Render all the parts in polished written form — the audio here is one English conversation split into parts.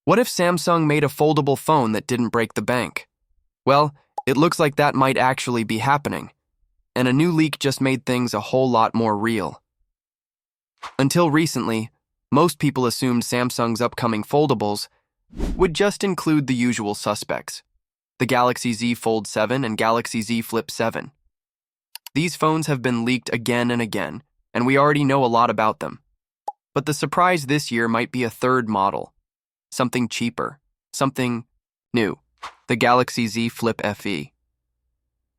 What if Samsung made a foldable phone that didn't break the bank? Well, it looks like that might actually be happening, and a new leak just made things a whole lot more real. Until recently, most people assumed Samsung's upcoming foldables would just include the usual suspects, the Galaxy Z Fold 7 and Galaxy Z Flip 7. These phones have been leaked again and again, and we already know a lot about them. But the surprise this year might be a third model, something cheaper, something new, the Galaxy Z Flip FE.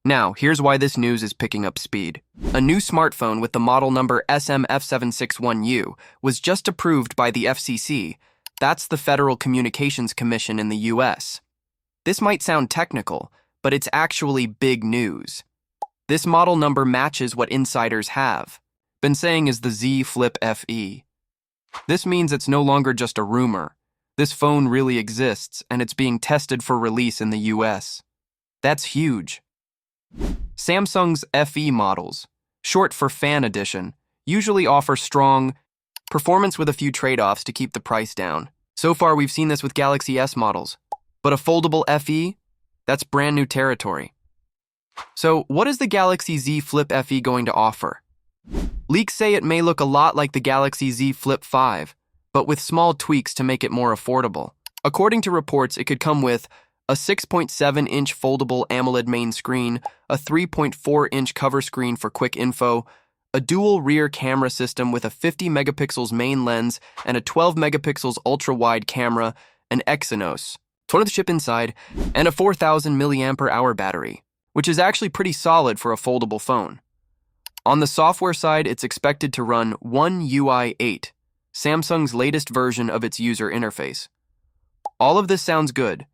Now, here's why this news is picking up speed. A new smartphone with the model number SMF761U was just approved by the FCC. That's the Federal Communications Commission in the US. This might sound technical, but it's actually big news. This model number matches what insiders have been saying is the Z Flip FE. This means it's no longer just a rumor. This phone really exists, and it's being tested for release in the US. That's huge. Samsung's FE models, short for Fan Edition, usually offer strong performance with a few trade-offs to keep the price down. So far, we've seen this with Galaxy S models. But a foldable FE? That's brand new territory. So, what is the Galaxy Z Flip FE going to offer? Leaks say it may look a lot like the Galaxy Z Flip 5, but with small tweaks to make it more affordable. According to reports, it could come with a 6.7-inch foldable AMOLED main screen, a 3.4-inch cover screen for quick info, a dual rear camera system with a 50 megapixels main lens and a 12 megapixels ultra-wide camera, an Exynos, total chip inside, and a 4,000 mAh battery, which is actually pretty solid for a foldable phone. On the software side, it's expected to run One UI 8, Samsung's latest version of its user interface. All of this sounds good,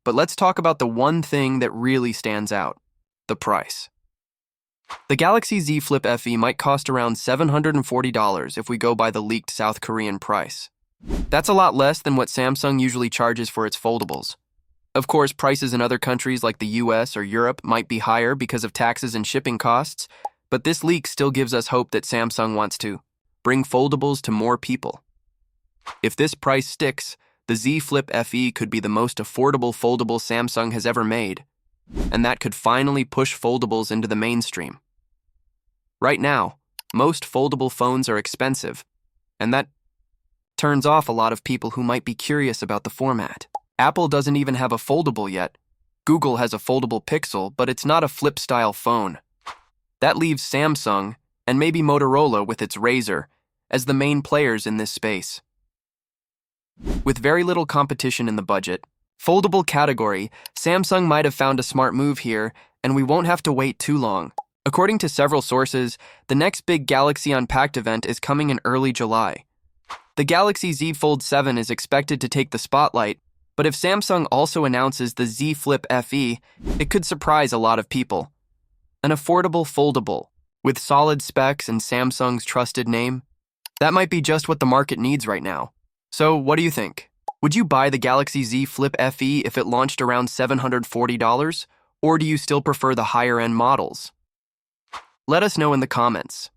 but let's talk about the one thing that really stands out: the price. The Galaxy Z Flip FE might cost around $740 if we go by the leaked South Korean price. That's a lot less than what Samsung usually charges for its foldables. Of course, prices in other countries like the US or Europe might be higher because of taxes and shipping costs, but this leak still gives us hope that Samsung wants to bring foldables to more people. If this price sticks, the Z Flip FE could be the most affordable foldable Samsung has ever made, and that could finally push foldables into the mainstream. Right now, most foldable phones are expensive, and that turns off a lot of people who might be curious about the format. Apple doesn't even have a foldable yet. Google has a foldable Pixel, but it's not a flip-style phone. That leaves Samsung, and maybe Motorola with its Razr, as the main players in this space. With very little competition in the budget, foldable category, Samsung might have found a smart move here, and we won't have to wait too long. According to several sources, the next big Galaxy Unpacked event is coming in early July. The Galaxy Z Fold 7 is expected to take the spotlight, but if Samsung also announces the Z Flip FE, it could surprise a lot of people. An affordable foldable, with solid specs and Samsung's trusted name, that might be just what the market needs right now. So, what do you think? Would you buy the Galaxy Z Flip FE if it launched around $740, or do you still prefer the higher-end models? Let us know in the comments.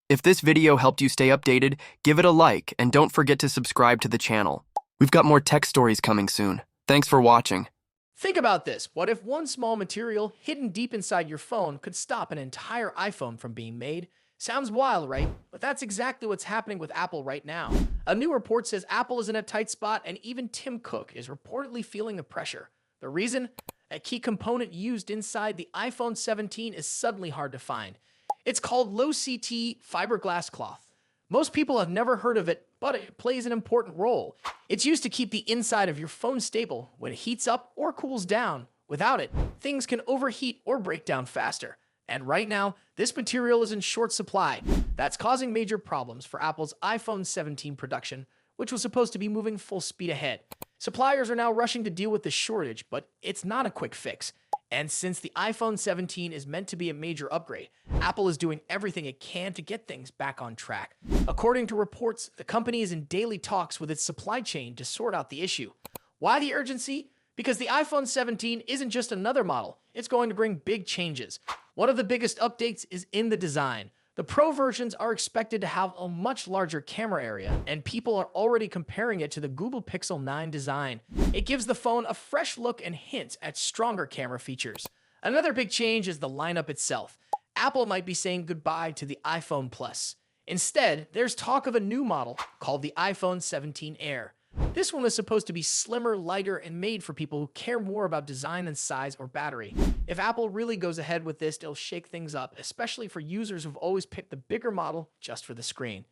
If this video helped you stay updated, give it a like and don't forget to subscribe to the channel. We've got more tech stories coming soon. Thanks for watching. Think about this. What if one small material hidden deep inside your phone could stop an entire iPhone from being made? Sounds wild, right? But that's exactly what's happening with Apple right now. A new report says Apple is in a tight spot, and even Tim Cook is reportedly feeling the pressure. The reason? A key component used inside the iPhone 17 is suddenly hard to find. It's called low CT fiberglass cloth. Most people have never heard of it, but it plays an important role. It's used to keep the inside of your phone stable when it heats up or cools down. Without it, things can overheat or break down faster. And right now, this material is in short supply. That's causing major problems for Apple's iPhone 17 production, which was supposed to be moving full speed ahead. Suppliers are now rushing to deal with the shortage, but it's not a quick fix. And since the iPhone 17 is meant to be a major upgrade, Apple is doing everything it can to get things back on track. According to reports, the company is in daily talks with its supply chain to sort out the issue. Why the urgency? Because the iPhone 17 isn't just another model, it's going to bring big changes. One of the biggest updates is in the design. The Pro versions are expected to have a much larger camera area, and people are already comparing it to the Google Pixel 9 design. It gives the phone a fresh look and hints at stronger camera features. Another big change is the lineup itself. Apple might be saying goodbye to the iPhone Plus. Instead, there's talk of a new model called the iPhone 17 Air. This one is supposed to be slimmer, lighter, and made for people who care more about design than size or battery. If Apple really goes ahead with this, it'll shake things up, especially for users who've always picked the bigger model just for the screen.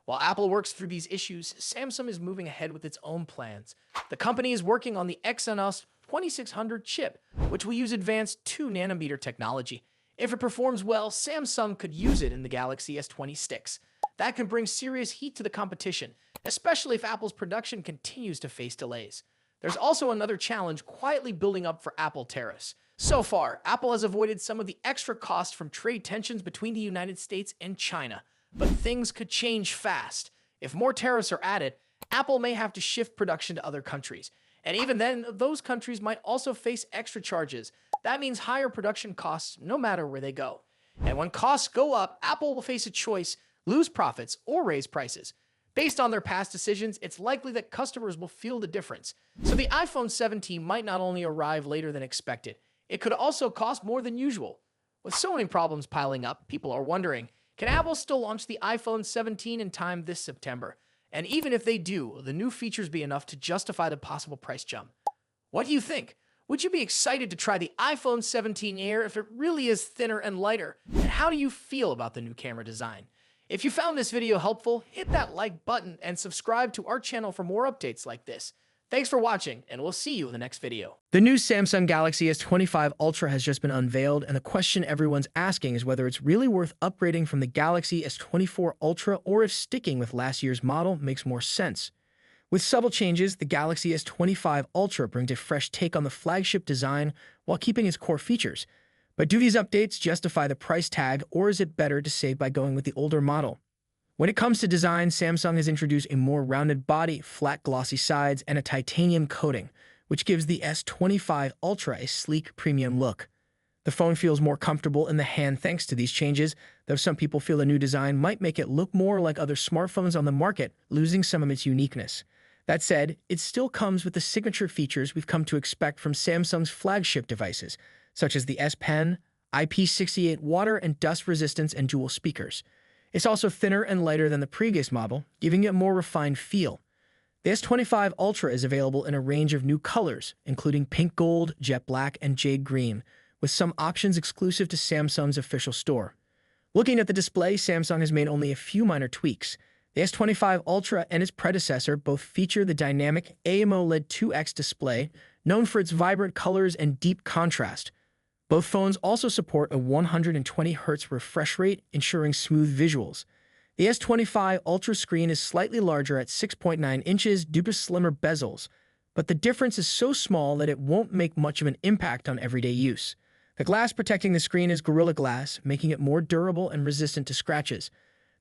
While Apple works through these issues, Samsung is moving ahead with its own plans. The company is working on the Exynos 2600 chip, which will use advanced 2nm technology. If it performs well, Samsung could use it in the Galaxy S20 sticks. That could bring serious heat to the competition, especially if Apple's production continues to face delays. There's also another challenge quietly building up for Apple tariffs. So far, Apple has avoided some of the extra costs from trade tensions between the United States and China. But things could change fast. If more tariffs are added, Apple may have to shift production to other countries. And even then, those countries might also face extra charges. That means higher production costs no matter where they go. And when costs go up, Apple will face a choice: lose profits or raise prices. Based on their past decisions, it's likely that customers will feel the difference. So the iPhone 17 might not only arrive later than expected, it could also cost more than usual. With so many problems piling up, people are wondering, can Apple still launch the iPhone 17 in time this September? And even if they do, will the new features be enough to justify the possible price jump? What do you think? Would you be excited to try the iPhone 17 Air if it really is thinner and lighter? And how do you feel about the new camera design? If you found this video helpful, hit that like button and subscribe to our channel for more updates like this. Thanks for watching, and we'll see you in the next video. The new Samsung Galaxy S25 Ultra has just been unveiled, and the question everyone's asking is whether it's really worth upgrading from the Galaxy S24 Ultra or if sticking with last year's model makes more sense. With subtle changes, the Galaxy S25 Ultra brings a fresh take on the flagship design while keeping its core features. But do these updates justify the price tag, or is it better to save by going with the older model? When it comes to design, Samsung has introduced a more rounded body, flat glossy sides, and a titanium coating, which gives the S25 Ultra a sleek, premium look. The phone feels more comfortable in the hand thanks to these changes, though some people feel the new design might make it look more like other smartphones on the market, losing some of its uniqueness. That said, it still comes with the signature features we've come to expect from Samsung's flagship devices, such as the S Pen, IP68 water and dust resistance, and dual speakers. It's also thinner and lighter than the previous model, giving it a more refined feel. The S25 Ultra is available in a range of new colors, including pink gold, jet black, and jade green, with some options exclusive to Samsung's official store. Looking at the display, Samsung has made only a few minor tweaks. The S25 Ultra and its predecessor both feature the dynamic AMOLED 2X display, known for its vibrant colors and deep contrast. Both phones also support a 120Hz refresh rate, ensuring smooth visuals. The S25 Ultra screen is slightly larger at 6.9 inches due to slimmer bezels, but the difference is so small that it won't make much of an impact on everyday use. The glass protecting the screen is Gorilla Glass, making it more durable and resistant to scratches.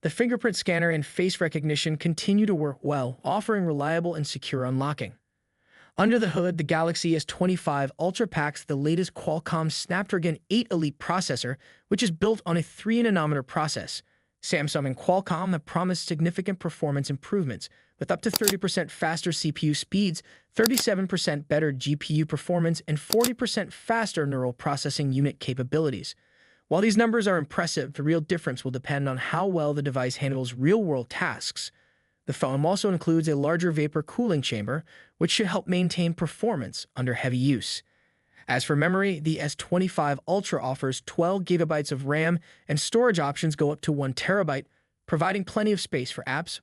The fingerprint scanner and face recognition continue to work well, offering reliable and secure unlocking. Under the hood, the Galaxy S25 Ultra packs the latest Qualcomm Snapdragon 8 Elite processor, which is built on a 3nm process. Samsung and Qualcomm have promised significant performance improvements, with up to 30% faster CPU speeds, 37% better GPU performance, and 40% faster neural processing unit capabilities. While these numbers are impressive, the real difference will depend on how well the device handles real-world tasks. The phone also includes a larger vapor cooling chamber, which should help maintain performance under heavy use. As for memory, the S25 Ultra offers 12GB of RAM, and storage options go up to 1TB, providing plenty of space for apps,